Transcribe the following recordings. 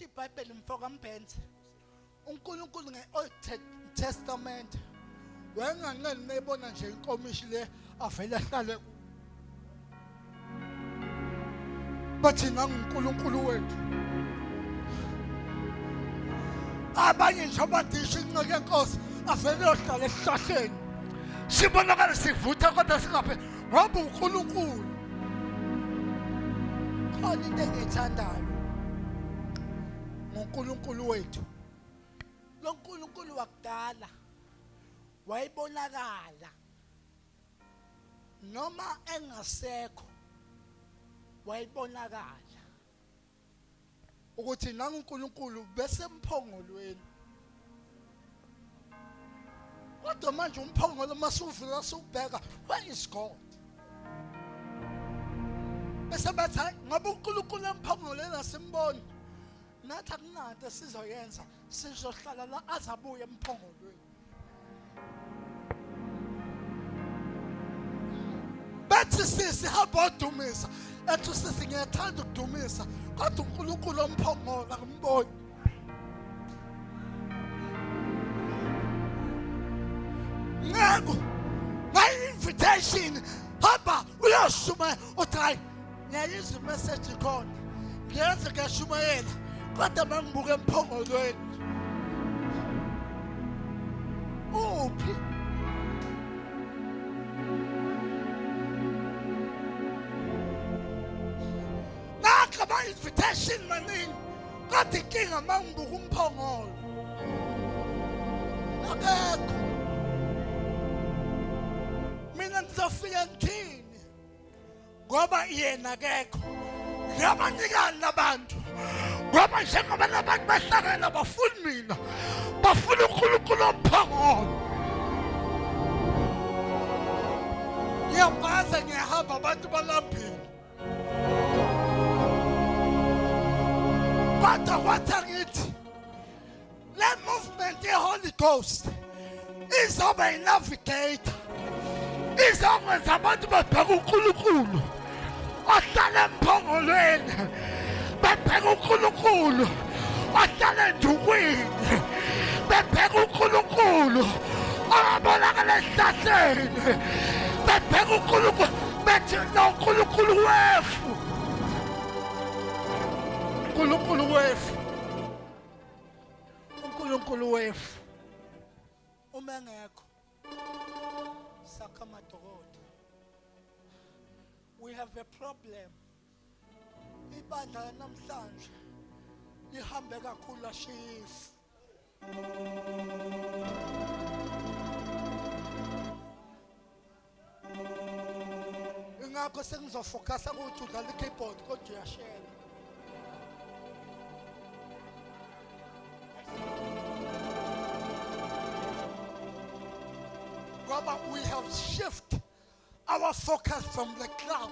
iBhayibheli mfoka mbhenze uNkulunkulu ngeOld Testament wenganqeni mebona nje inkomishi le avele ahlale bathi nanguNkulunkulu wethu abanye nje abadisha inceke yenkosi avele yohlala esihlahleni sibonakala sivutha kodwa singaphe ngoba uNkulunkulu khona into engiyithandayo ngoNkulunkulu wethu lo nkulunkulu wakudala wayibonakala noma engasekho wayibonakala ukuthi nanguNkulunkulu bese mphongolweni kodwa manje umphongolo masuvula subheka where is God bese bathi ngoba uNkulunkulu emphongolweni asimboni nathi akunanto sizoyenza sizohlala la azabuye emphongolweni bathi sisi habodumisa ethi sisi ngiyathanda ukudumisa kodwa uNkulunkulu omphongolo akumboni ngako my invitation hamba uyashuma uthi ngiyayizwa message khona ngiyenza ngiyashumayela kodwa mangibuke emphongolweni uphi nakaba invitation maningi kodwa inkinga mangibuka umphongolo akekho mina ngizofika ngithini ngoba yena akekho ngiyabanikana nabantu ngoba njengoba nabantu bahlangana bafuni mina bafuna uNkulunkulu omphongolo ngiyabhaza ngiyahamba abantu balambile kodwa kwathi ngithi le movement ye-Holy Ghost izoba i-navigator izokwenza abantu babheke uNkulunkulu ohlala emphongolweni babheke uNkulunkulu ohlala endukwini babheke uNkulunkulu abonakala esihlahleni babheke uNkulunkulu bethi noNkulunkulu wefu uNkulunkulu wefu uNkulunkulu wefu uma engekho sakha amadokodo we have a problem ibandla namhlanje lihambe kakhulu lashifu ingakho sengizofocusa ukuthi udlala ikeyboard kodwa uyashela ngoba we have shifted our focus from the cloud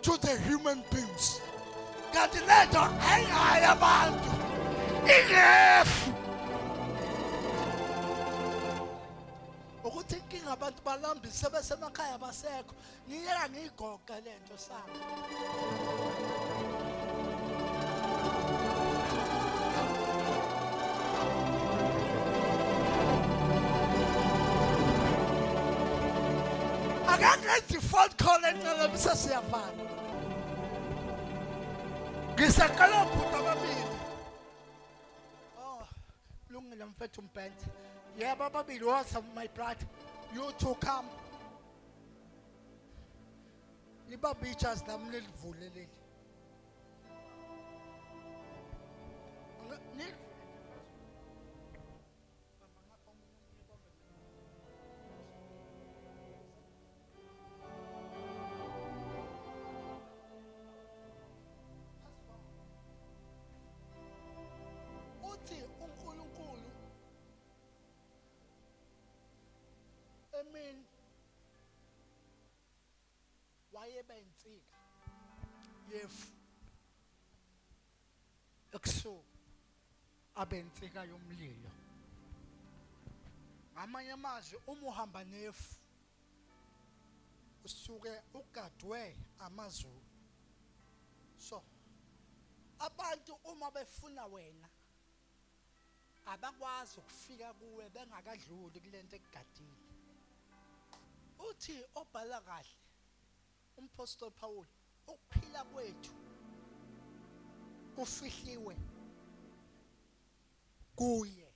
to the human beings. Kanti lento ayingaya abantu ingefu ukuthi inkinga abantu balambise sebesemakhaya basekho ngiyela ngigoqa lento sami akangenzi phone call enqalabisa siyavana ngisaqala ukubhuda ababili lungile mfethu umbhenze yebo ababili what's up my brother you two come liba beaches nami lelivule leli uNkulunkulu emini wayeba insika yefu ebusuku abensika yomlilo ngamanye amazwi uma uhamba nefu usuke ugadwe amazulu so abantu uma befuna wena abakwazi ukufika kuwe bengakadluli kulento ekugadile. Uthi obhala kahle umpostoli Paul, ukuphila kwethu kufihliwe kuye.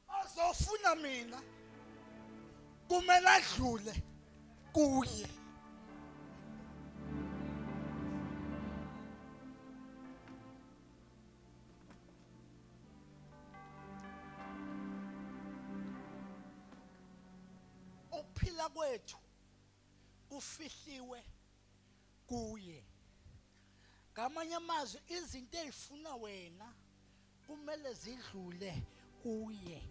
Azofuna mina kumele adlule kuye. Ukuphila kwethu kufihliwe kuye. Ngamanye amazwi izinto ezifuna wena kumele zidlule kuye.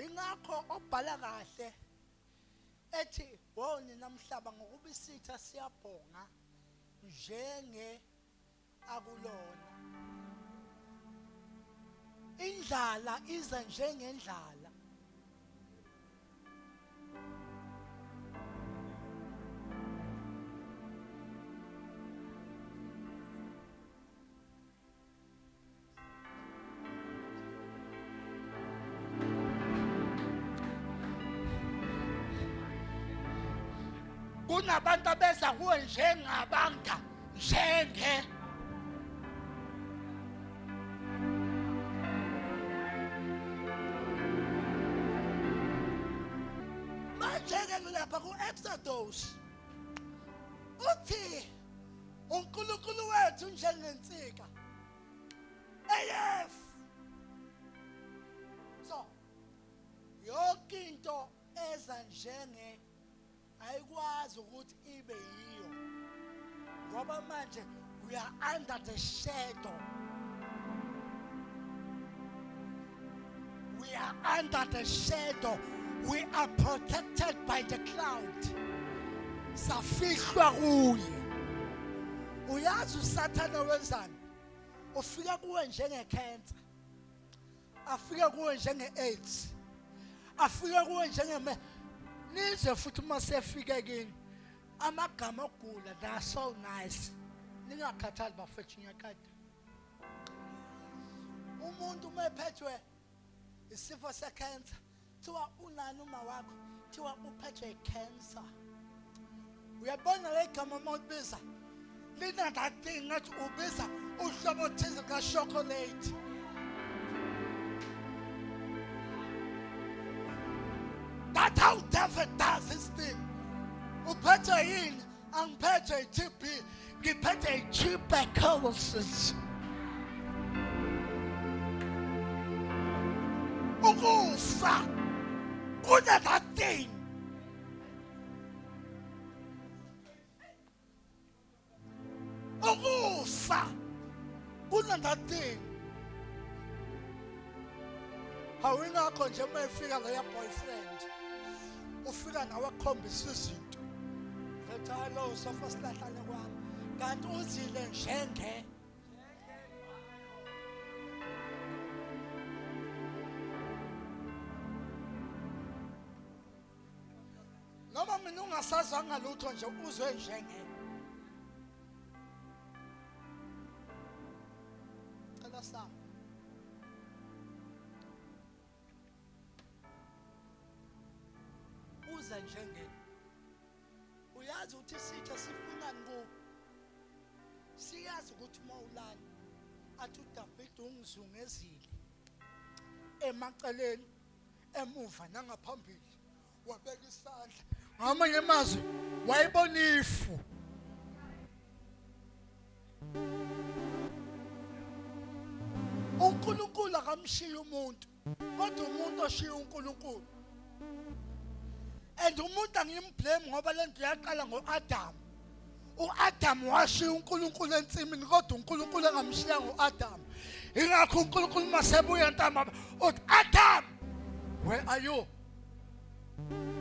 Ingakho obhala kahle ethi wona namhlaba ngokuba isitha siyabhonga njenge akulona. Indlala iza njengendlala. Kunabantu abeza kuwe njengabanga njenge. Manje-ke lapha ku-Exodus uthi uNkulunkulu wethu njengensika eyef. So yonke into eza njenge ayikwazi ukuthi ibe yiyo ngoba manje we are under the shadow. We are under the shadow. We are protected by the cloud. Safihlwa kuye. Uyazi uSathane wenzani? Ufika kuwe njenge cancer. Afika kuwe njenge AIDS. Afika kuwe njenge nize futhi uma sefika kini amagama ogula they are so nice. Ningakhathali bafethu nyakade. Umuntu uma ephethwe isifo secancer thiwa unani uma wakho thiwa uphethwe icancer. Uyabona le gama mawubiza lina that thing ngathi ubiza uhlobo thize ka chocolate. That's how David does his thing. Uphethe yini? Angiphethe TB, ngiphethe tuberculosis. Ukufa kuna that thing. Ukufa kuna that thing. Awungakho nje uma efika la ya boyfriend. Ufika nawe akhombisa izinto. Vetha lo sofa silahlane kwami. Kanti uzile njenge. Noma mina ungasazanga lutho nje uzwe njenge. Cela sami. Uza njenge. Uyazi ukuthi sitha sifunani ku. Siyazi ukuthi mawulana athi uDavid ungizungezile. Emaceleni emuva nangaphambili wabeka isandla. Ngamanye amazwi wayibona ifu. uNkulunkulu akamshiya umuntu kodwa umuntu oshiya uNkulunkulu. And umuntu angimblame ngoba lento yaqala ngoAdam. uAdam washiya uNkulunkulu ensimini kodwa uNkulunkulu engamshiya ngoAdam. Ingakho uNkulunkulu masebuya ntambama uthi Adam, where are you?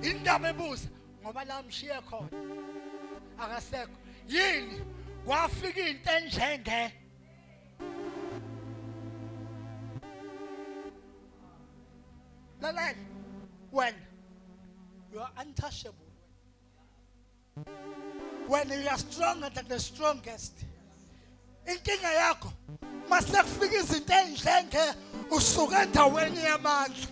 Indaba ebuza ngoba la mshiya khona akasekho. Yini kwafika into enjenge When you are untouchable, when you are stronger than the strongest, inkinga yakho masekufika izinto enhlenge usuka endaweni yamandla.